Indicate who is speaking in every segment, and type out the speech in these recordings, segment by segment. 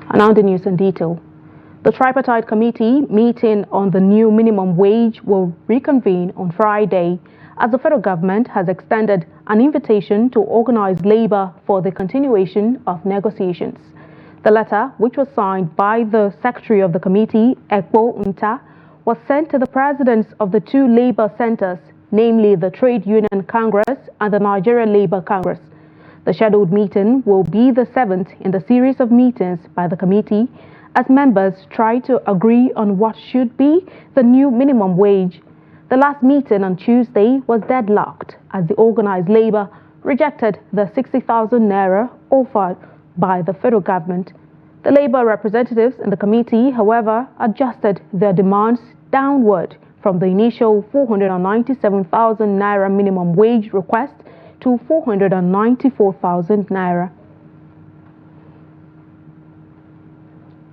Speaker 1: And now the news in detail. The tripartite committee meeting on the new minimum wage will reconvene on Friday as the federal government has extended an invitation to organize labor for the continuation of negotiations. The letter, which was signed by the secretary of the committee, Ekpo Nta, was sent to the presidents of the two labor centers, namely the Trade Union Congress and the Nigerian Labour Congress. The scheduled meeting will be the seventh in the series of meetings by the committee as members try to agree on what should be the new minimum wage. The last meeting on Tuesday was deadlocked as the organized labor rejected the 60,000 naira offered by the federal government. The labor representatives in the committee, however, adjusted their demands downward from the initial 497,000 naira minimum wage request to 494,000 naira.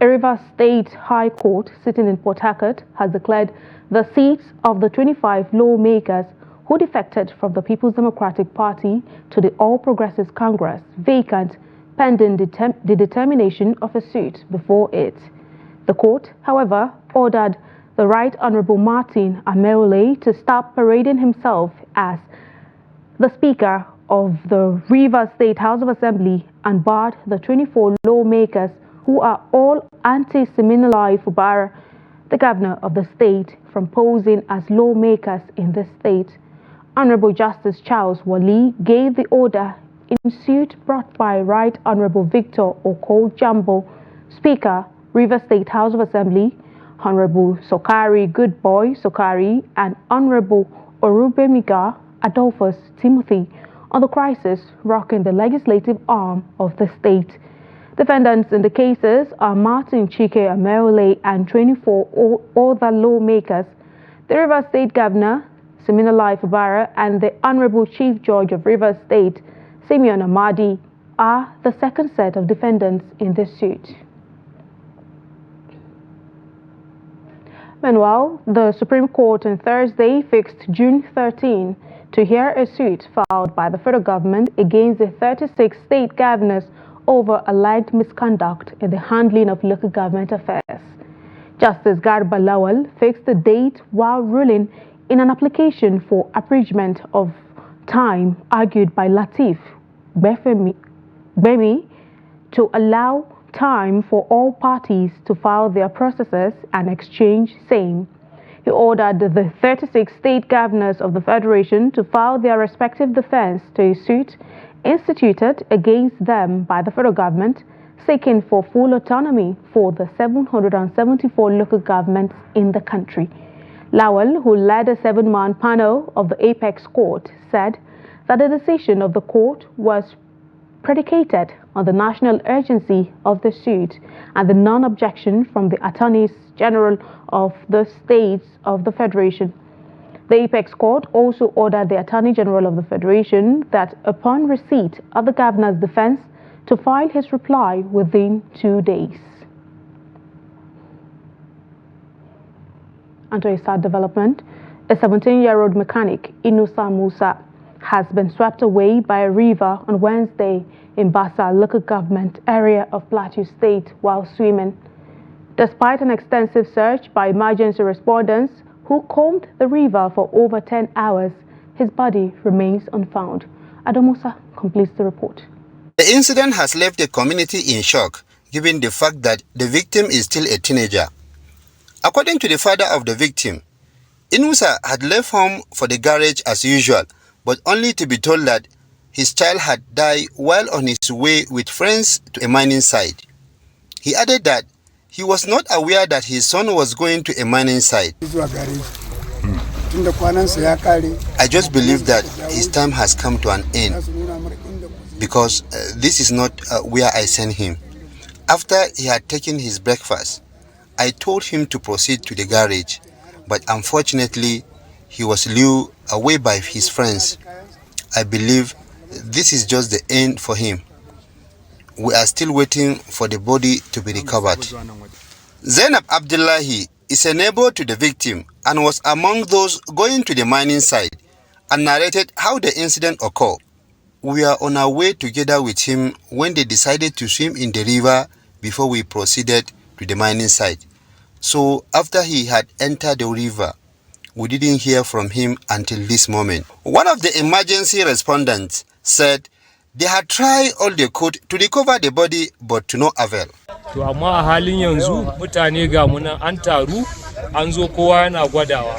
Speaker 1: A Rivers State High Court sitting in Port Harcourt has declared the seats of the 25 lawmakers who defected from the People's Democratic Party to the All Progressives Congress vacant pending the determination of a suit before it. The court, however, ordered the Right Honorable Martin Ameole to stop parading himself as the Speaker of the Rivers State House of Assembly and barred the 24 lawmakers who are all anti-Siminalayi Fubara, the governor of the state, from posing as lawmakers in the state. Honorable Justice Charles Wali gave the order in suit brought by Right Honorable Victor Oko Jambo, Speaker, Rivers State House of Assembly, Honorable Sokari Goodboy Sokari, and Honorable Orubemiga Adolphus Timothy on the crisis rocking the legislative arm of the state. Defendants in the cases are Martin Chike Ameole and 24 other lawmakers, the Rivers State Governor, Siminalayi Fubara, and the Honorable Chief Judge of Rivers State, Simeon Amadi, are the second set of defendants in this suit. Meanwhile, the Supreme Court on Thursday fixed June 13 to hear a suit filed by the federal government against the 36 state governors over alleged misconduct in the handling of local government affairs. Justice Garba Lawal fixed the date while ruling in an application for abridgment of time argued by Latif Bemi to allow time for all parties to file their processes and exchange same. He ordered the 36 state governors of the Federation to file their respective defense to a suit instituted against them by the federal government, seeking for full autonomy for the 774 local governments in the country. Lawal, who led a 7-man panel of the Apex Court, said that the decision of the court was predicated on the national urgency of the suit and the non-objection from the attorneys general of the states of the Federation. The Apex Court also ordered the Attorney General of the Federation that upon receipt of the governor's defense to file his reply within 2 days. And to a sad development, a 17-year-old mechanic, Inusa Musa, has been swept away by a river on Wednesday in Basa local government area of Plateau State while swimming. Despite an extensive search by emergency respondents who combed the river for over 10 hours, his body remains unfound. Adomusa completes the report.
Speaker 2: The incident has left the community in shock, given the fact that the victim is still a teenager. According to the father of the victim, Inusa had left home for the garage as usual, but only to be told that his child had died while on his way with friends to a mining site. He added that he was not aware that his son was going to a mining site. I just believe that his time has come to an end because this is not where I sent him. After he had taken his breakfast, I told him to proceed to the garage, but unfortunately, he was lured away by his friends. I believe this is just the end for him. We are still waiting for the body to be recovered. Zainab Abdullahi is a neighbor to the victim and was among those going to the mining site and narrated how the incident occurred. We are on our way together with him when they decided to swim in the river before we proceeded to the mining site. So after he had entered the river, we didn't hear from him until this moment. One of the emergency respondents said they had tried all they could to recover the body, but to no avail.
Speaker 3: To amma a halin yanzu mutane ga muna an taru an zo kowa yana gwadawa.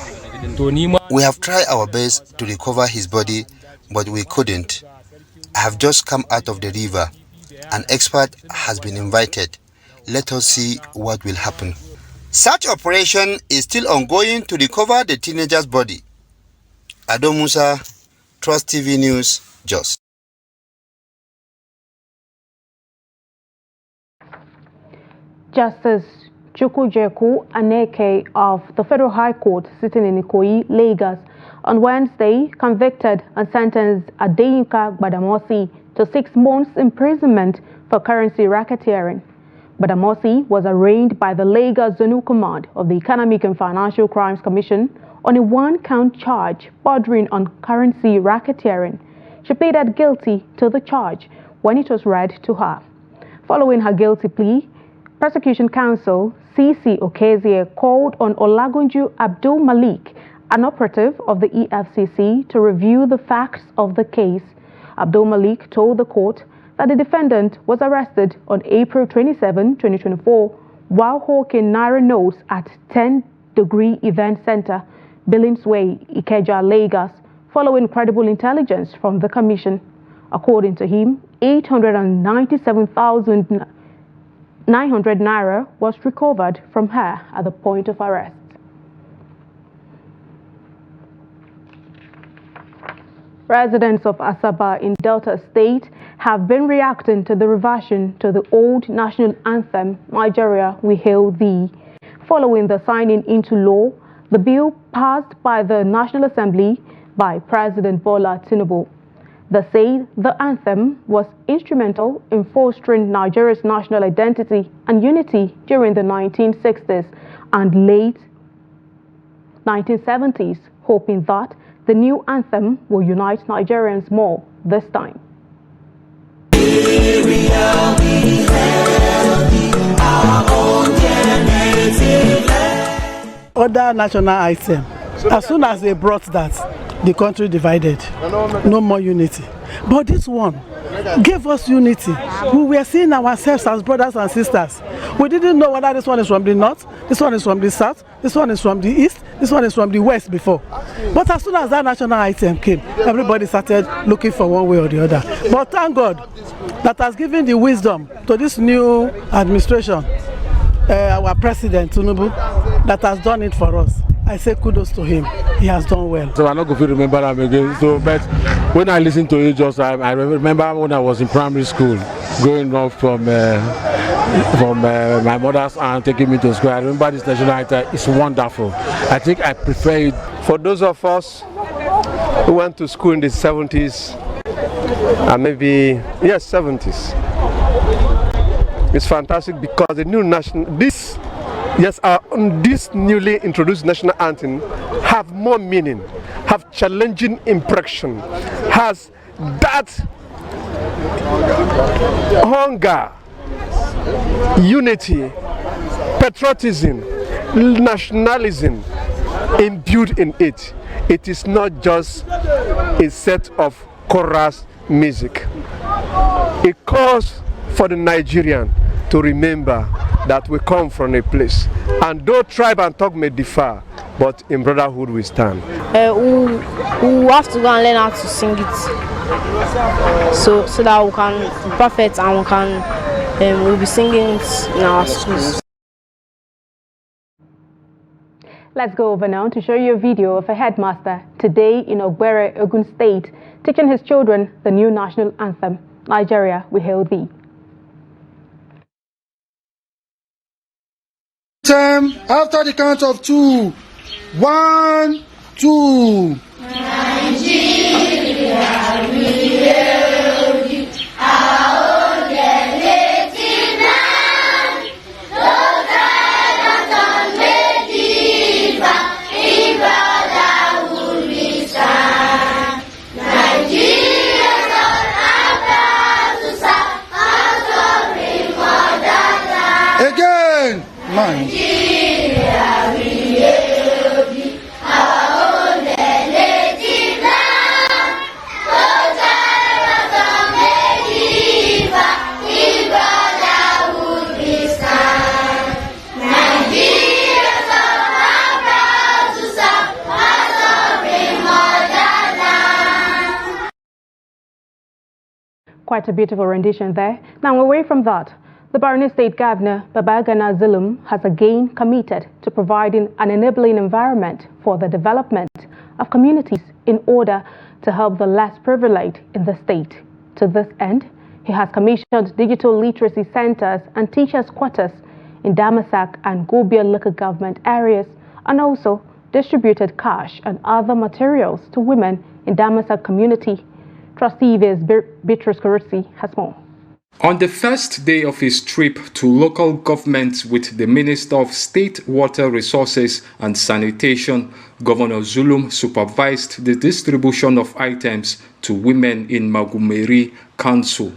Speaker 3: To ni ma
Speaker 2: We have tried our best to recover his body, but we couldn't. I have just come out of the river. An expert has been invited. Let us see what will happen. Search operation is still ongoing to recover the teenager's body. Ado Musa, Trust TV News, Jos.
Speaker 1: Justice Chukwujeku Aneke of the Federal High Court sitting in Ikoyi, Lagos, on Wednesday convicted and sentenced Adeyinka Gbadamosi to 6 months imprisonment for currency racketeering. Gbadamosi was arraigned by the Lagos Zonal Command of the Economic and Financial Crimes Commission on a 1-count charge bordering on currency racketeering. She pleaded guilty to the charge when it was read to her. Following her guilty plea, Prosecution Counsel C.C. Okezie called on Olagunju Abdul Malik, an operative of the EFCC, to review the facts of the case. Abdul Malik told the court that the defendant was arrested on April 27, 2024, while hawking Naira notes at 10 Degree Event Center, Billings Way, Ikeja, Lagos, following credible intelligence from the commission. According to him, 897,900 Naira was recovered from her at the point of arrest. Residents of Asaba in Delta State have been reacting to the reversion to the old national anthem, Nigeria, We Hail Thee. Following the signing into law, the bill passed by the National Assembly by President Bola Tinubu. They say the anthem was instrumental in fostering Nigeria's national identity and unity during the 1960s and late 1970s, hoping that the new anthem will unite Nigerians more this time.
Speaker 4: Other national item, as soon as they brought that, the country divided, no more unity. But this one gave us unity. We were seeing ourselves as brothers and sisters. We didn't know whether this one is from the north, this one is from the south, this one is from the east, this one is from the west before. But as soon as that national item came, everybody started looking for one way or the other. But thank God that has given the wisdom to this new administration, our president Tinubu, that has done it for us. I say kudos to him. He has done well.
Speaker 3: So I'm not going to remember that again. So, but when I listen to you, just I remember when I was in primary school, growing up from my mother's aunt taking me to school. I remember this national anthem. It's wonderful. I think I prefer it.
Speaker 5: For those of us who went to school in the 70s, and maybe 70s, it's fantastic because the new this newly introduced national anthem have more meaning, have challenging impression, has that hunger, unity, patriotism, nationalism imbued in it. It is not just a set of chorus music. It calls for the Nigerian to remember that we come from a place, and though tribe and tongue may differ, but in brotherhood we stand.
Speaker 6: We have to go and learn how to sing it, so that we can be perfect and we can we'll be singing it in our schools.
Speaker 1: Let's go over now to show you a video of a headmaster today in Ogbere, Ogun State, teaching his children the new national anthem, Nigeria, We Hail Thee.
Speaker 7: After the count of 2, 1, 2. Nigeria, we hail thee, our own native land. No tribe and tongue may differ, in brotherhood we stand. Nigeria's on our proud to serve our sovereign motherland.
Speaker 8: Again, man.
Speaker 7: Nigeria, we hail thee, our own native land. Total Medieval, in brotherhood we stand. Nigerians of our proud to serve, our sovereign motherland.
Speaker 1: Quite a beautiful rendition there. Now, away from that, the Borno State Governor, Babagana Zulum, has again committed to providing an enabling environment for the development of communities in order to help the less privileged in the state. To this end, he has commissioned digital literacy centers and teachers' quarters in Damasak and Gobia local government areas, and also distributed cash and other materials to women in Damasak community. Trustee Beatrice Kurutsi has more.
Speaker 9: On the first day of his trip to local governments with the Minister of State Water Resources and Sanitation, Governor Zulum supervised the distribution of items to women in Magumeri Council.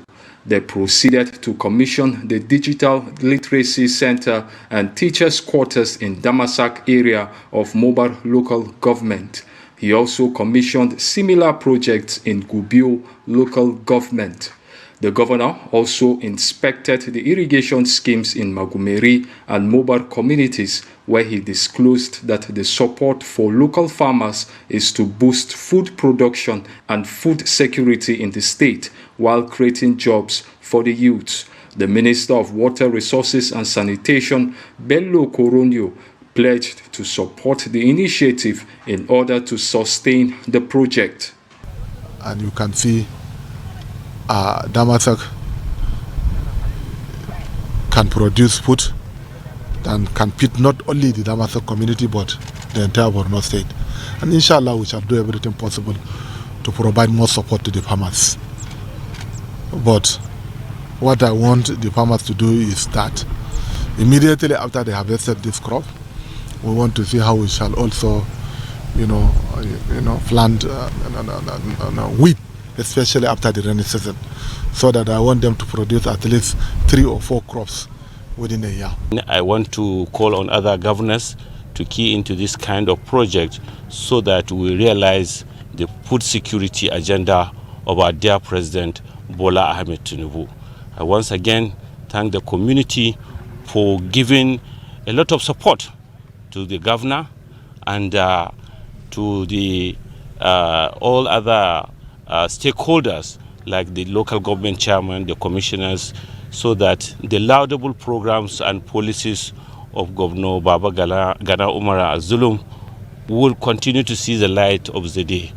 Speaker 9: They proceeded to commission the Digital Literacy Center and Teachers' Quarters in Damasak area of Mobar local government. He also commissioned similar projects in Gubio local government. The governor also inspected the irrigation schemes in Magumeri and Mobar communities, where he disclosed that the support for local farmers is to boost food production and food security in the state while creating jobs for the youths. The Minister of Water Resources and Sanitation, Bello Coronio, pledged to support the initiative in order to sustain the project.
Speaker 10: And you can see Damasak can produce food and can feed not only the Damasak community but the entire Borno state. And inshallah we shall do everything possible to provide more support to the farmers. But what I want the farmers to do is that immediately after they harvested this crop, we want to see how we shall also, plant wheat, especially after the rainy season, so that I want them to produce at least 3 or 4 crops within a year.
Speaker 11: I want to call on other governors to key into this kind of project so that we realize the food security agenda of our dear President Bola Ahmed Tinubu. I once again thank the community for giving a lot of support to the governor and to the all other stakeholders like the local government chairman, the commissioners, so that the laudable programs and policies of Governor Babagana Umara Zulum will continue to see the light of the day.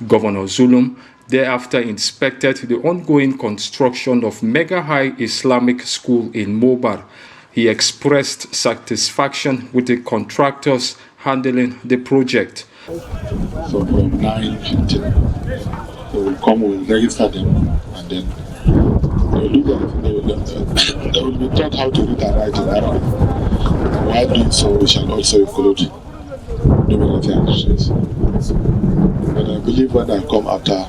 Speaker 9: Governor Zulum thereafter inspected the ongoing construction of Mega High Islamic School in Mobar. He expressed satisfaction with the contractors handling the project.
Speaker 10: So from 9:15, they will come, we will register them, and then they will be taught how to read and write in Arabic. While doing so, we shall also include numeracy and dictionaries. But I believe when I come after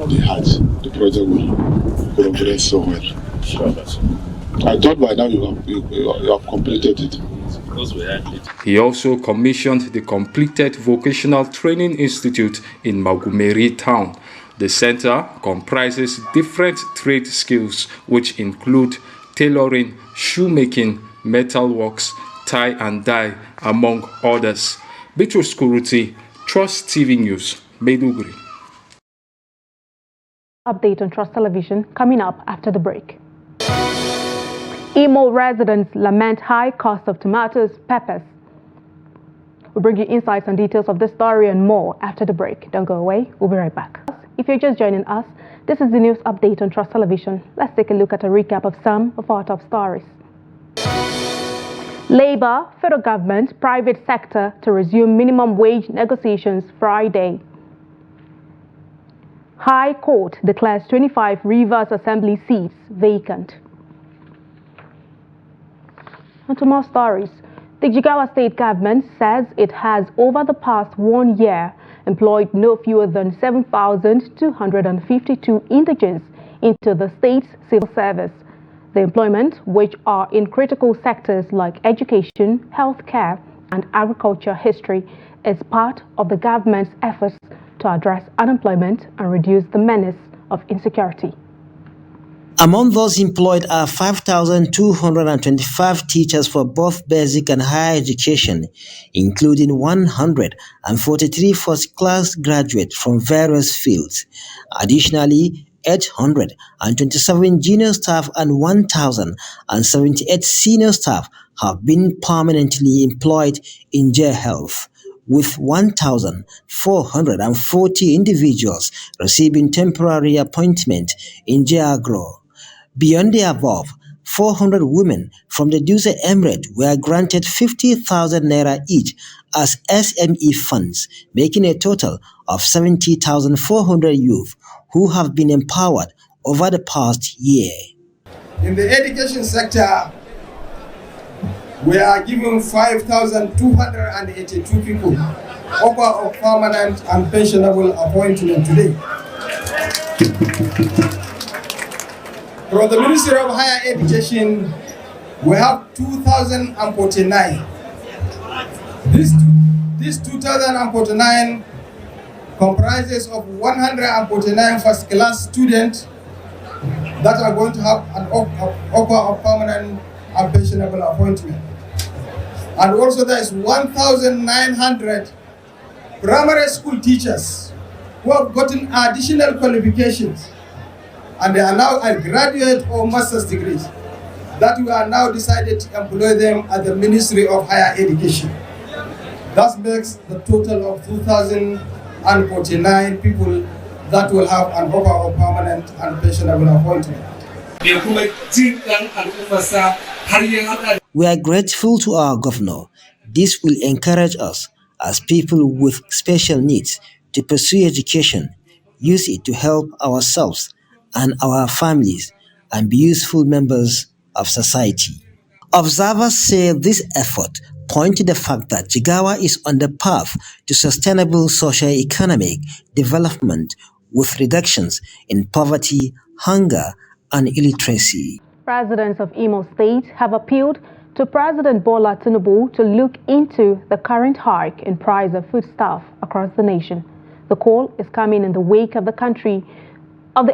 Speaker 10: the Hajj, the project will progress so well. I thought by now you have completed it.
Speaker 9: He also commissioned the completed Vocational Training Institute in Magumeri town. The center comprises different trade skills which include tailoring, shoemaking, metalworks, tie and dye, among others. Beatrice Kurutsi, Trust TV News, Maiduguri.
Speaker 1: Update on Trust Television coming up after the break. Imo residents lament high cost of tomatoes, peppers. We'll bring you insights and details of this story and more after the break. Don't go away. We'll be right back. If you're just joining us, this is the news update on Trust Television. Let's take a look at a recap of some of our top stories. Labour, federal government, private sector to resume minimum wage negotiations Friday. High Court declares 25 Rivers Assembly seats vacant. On to more stories. The Jigawa state government says it has, over the past 1 year, employed no fewer than 7,252 indigents into the state's civil service. The employment, which are in critical sectors like education, healthcare, and agriculture history, is part of the government's efforts to address unemployment and reduce the menace of insecurity.
Speaker 12: Among those employed are 5,225 teachers for both basic and higher education, including 143 first-class graduates from various fields. Additionally, 827 junior staff and 1,078 senior staff have been permanently employed in J Health, with 1,440 individuals receiving temporary appointment in J Agro. Beyond the above, 400 women from the Dutch Emirate were granted 50,000 naira each as SME funds, making a total of 70,400 youth who have been empowered over the past year.
Speaker 13: In the education sector, we are giving 5,282 people offer of permanent and pensionable appointment today. From the Ministry of Higher Education, we have 2,049. This 2,049 comprises of 149 first-class students that are going to have an offer of permanent and pensionable appointment. And also there is 1,900 primary school teachers who have gotten additional qualifications, and they are now at graduate or master's degrees that we are now decided to employ them at the Ministry of Higher Education. That makes the total of 2,049 people that will have an offer of permanent and pensionable appointment.
Speaker 12: We are grateful to our governor. This will encourage us as people with special needs to pursue education, use it to help ourselves and our families, and be useful members of society. Observers say this effort point to the fact that Jigawa is on the path to sustainable socio-economic development with reductions in poverty, hunger, and illiteracy.
Speaker 1: Residents of Imo State have appealed to President Bola Tinubu to look into the current hike in price of foodstuff across the nation. The call is coming in the wake of the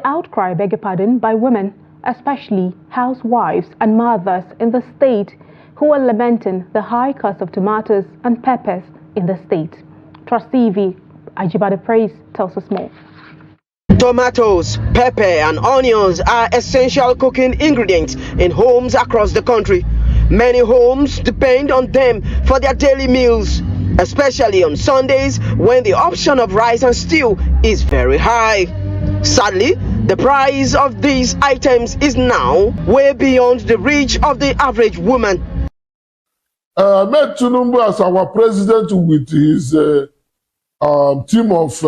Speaker 1: outcry, by women, especially housewives and mothers in the state, who are lamenting the high cost of tomatoes and peppers in the state. Trustee V. Ajibade Praise tells us more.
Speaker 14: Tomatoes, pepper and onions are essential cooking ingredients in homes across the country. Many homes depend on them for their daily meals, especially on Sundays when the option of rice and stew is very high. Sadly, the price of these items is now way beyond the reach of the average woman.
Speaker 10: I met Tinubu as our president with his team of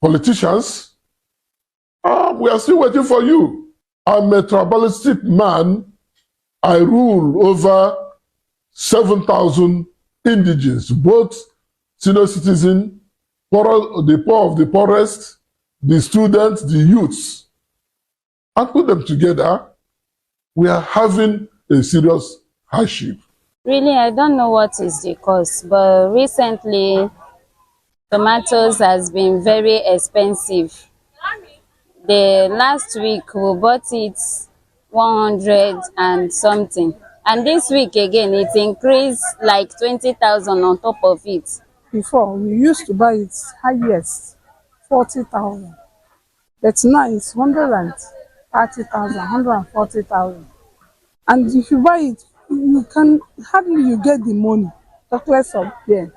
Speaker 10: politicians. We are still waiting for you. I'm a tribalistic man. I rule over 7,000 indigenes, both senior citizens, the poor of the poorest, the students, the youths. And put them together, we are having a serious hardship.
Speaker 15: Really, I don't know what is the cause, but recently tomatoes has been very expensive. The last week we bought it 100 and something, and this week again it increased like 20,000 on top of it.
Speaker 4: Before we used to buy it highest 40,000, but now it's 130,000, 140,000, and if you buy it, you can hardly get the money. Talk less of there.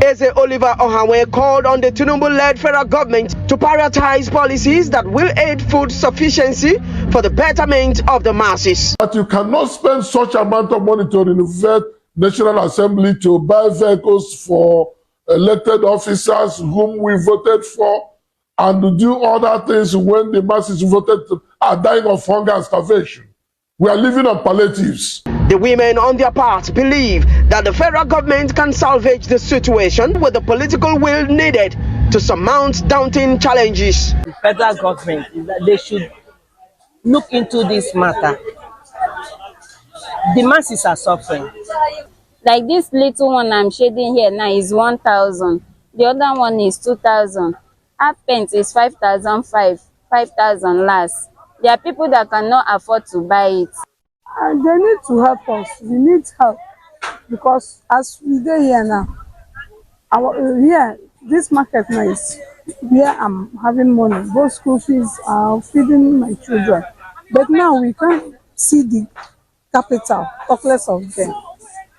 Speaker 14: Eze Oliver Ohawe called on the Tinubu-led federal government to prioritize policies that will aid food sufficiency for the betterment of the masses.
Speaker 10: But you cannot spend such amount of money to renovate National Assembly, to buy vehicles for elected officers whom we voted for, and to do other things when the masses voted are dying of hunger and starvation. We are living on palliatives.
Speaker 14: The women, on their part, believe that the federal government can salvage the situation with the political will needed to surmount daunting challenges.
Speaker 16: The federal government is that they should look into this matter. The masses are suffering.
Speaker 15: Like this little one I'm shading here now is 1,000. The other one is 2,000. Half pence is 5,000 last. There are people that cannot afford to buy it.
Speaker 17: And they need to help us. We need help because as we dey here now, here this market now is where I'm having money. Both school fees are feeding my children, but now we can't see the capital, talk less of them.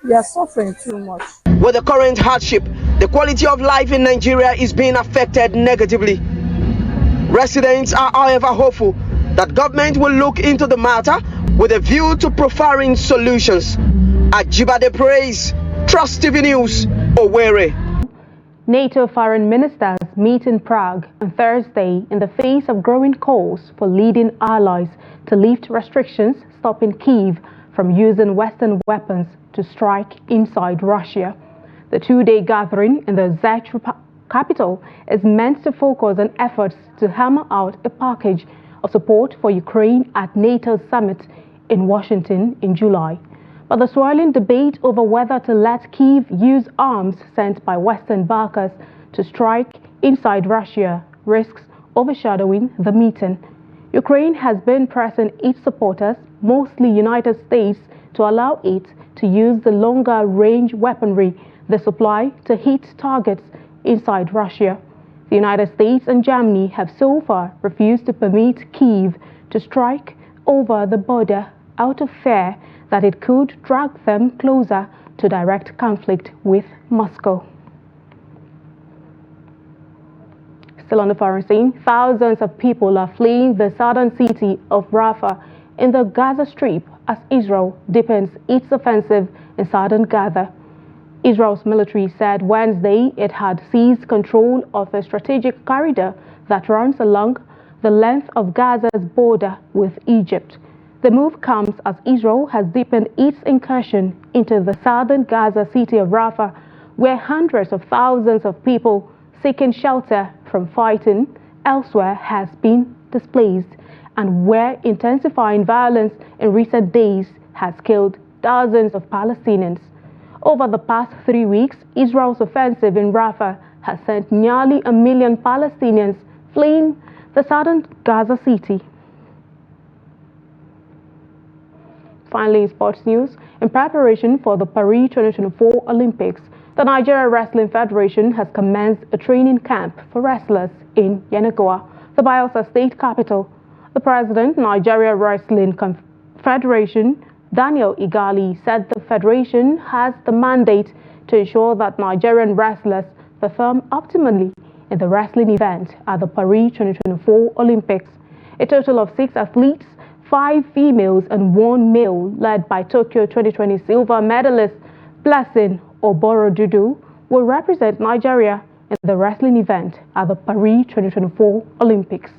Speaker 17: We are suffering too much.
Speaker 14: With the current hardship, the quality of life in Nigeria is being affected negatively. Residents are, however, hopeful that government will look into the matter with a view to providing solutions. Ajibade Praise, Trust TV News, Owerri.
Speaker 1: NATO foreign ministers meet in Prague on Thursday in the face of growing calls for leading allies to lift restrictions stopping Kyiv from using Western weapons to strike inside Russia. The two-day gathering in the Czech capital is meant to focus on efforts to hammer out a package of support for Ukraine at NATO's summit in Washington in July. But the swirling debate over whether to let Kyiv use arms sent by Western backers to strike inside Russia risks overshadowing the meeting. Ukraine has been pressing its supporters, mostly United States, to allow it to use the longer-range weaponry they supply to hit targets inside Russia. The United States and Germany have so far refused to permit Kyiv to strike over the border out of fear that it could drag them closer to direct conflict with Moscow. Still on the foreign scene, thousands of people are fleeing the southern city of Rafah in the Gaza Strip as Israel deepens its offensive in southern Gaza. Israel's military said Wednesday it had seized control of a strategic corridor that runs along the length of Gaza's border with Egypt. The move comes as Israel has deepened its incursion into the southern Gaza city of Rafah, where hundreds of thousands of people seeking shelter from fighting elsewhere has been displaced, and where intensifying violence in recent days has killed dozens of Palestinians. Over the past 3 weeks, Israel's offensive in Rafah has sent nearly 1 million Palestinians fleeing the southern Gaza city. Finally, in sports news, in preparation for the Paris 2024 Olympics, the Nigeria Wrestling Federation has commenced a training camp for wrestlers in Yenagoa, the Bayelsa State capital. The president, Nigeria Wrestling Federation, Daniel Igali, said the federation has the mandate to ensure that Nigerian wrestlers perform optimally in the wrestling event at the Paris 2024 Olympics. A total of 6 athletes, 5 females and 1 male, led by Tokyo 2020 silver medalist Blessing Oborodudu, will represent Nigeria in the wrestling event at the Paris 2024 Olympics.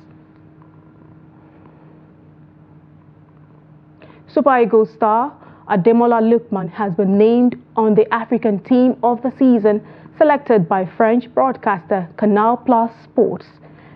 Speaker 1: Super Eagles star Ademola Lookman has been named on the African Team of the Season, selected by French broadcaster Canal Plus Sports.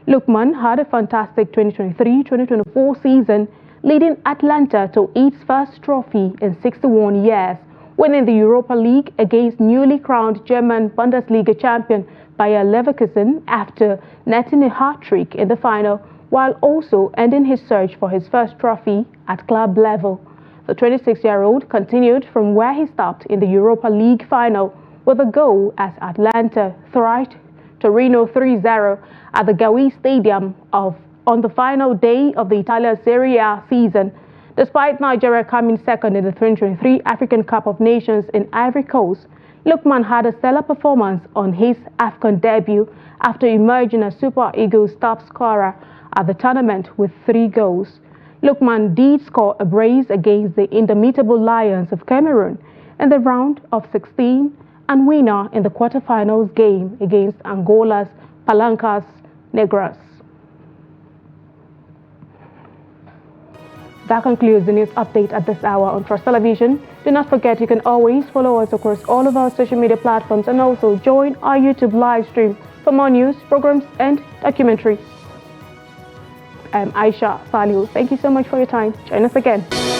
Speaker 1: Lookman had a fantastic 2023-2024 season, leading Atlanta to its first trophy in 61 years, winning the Europa League against newly crowned German Bundesliga champion Bayer Leverkusen after netting a hat-trick in the final, while also ending his search for his first trophy at club level. The 26-year-old continued from where he stopped in the Europa League final with a goal as Atlanta thrashed Torino 3-0 at the Gawi Stadium on the final day of the Italian Serie A season. Despite Nigeria coming second in the 2023 African Cup of Nations in Ivory Coast, Lookman had a stellar performance on his AFCON debut after emerging as Super Eagles top scorer at the tournament with 3 goals. Lookman did score a brace against the indomitable Lions of Cameroon in the round of 16 and winner in the quarterfinals game against Angola's Palancas Negras. That concludes the news update at this hour on Trust Television. Do not forget you can always follow us across all of our social media platforms and also join our YouTube live stream for more news, programs and documentaries. I'm Aisha Salihu. Thank you so much for your time. Join us again.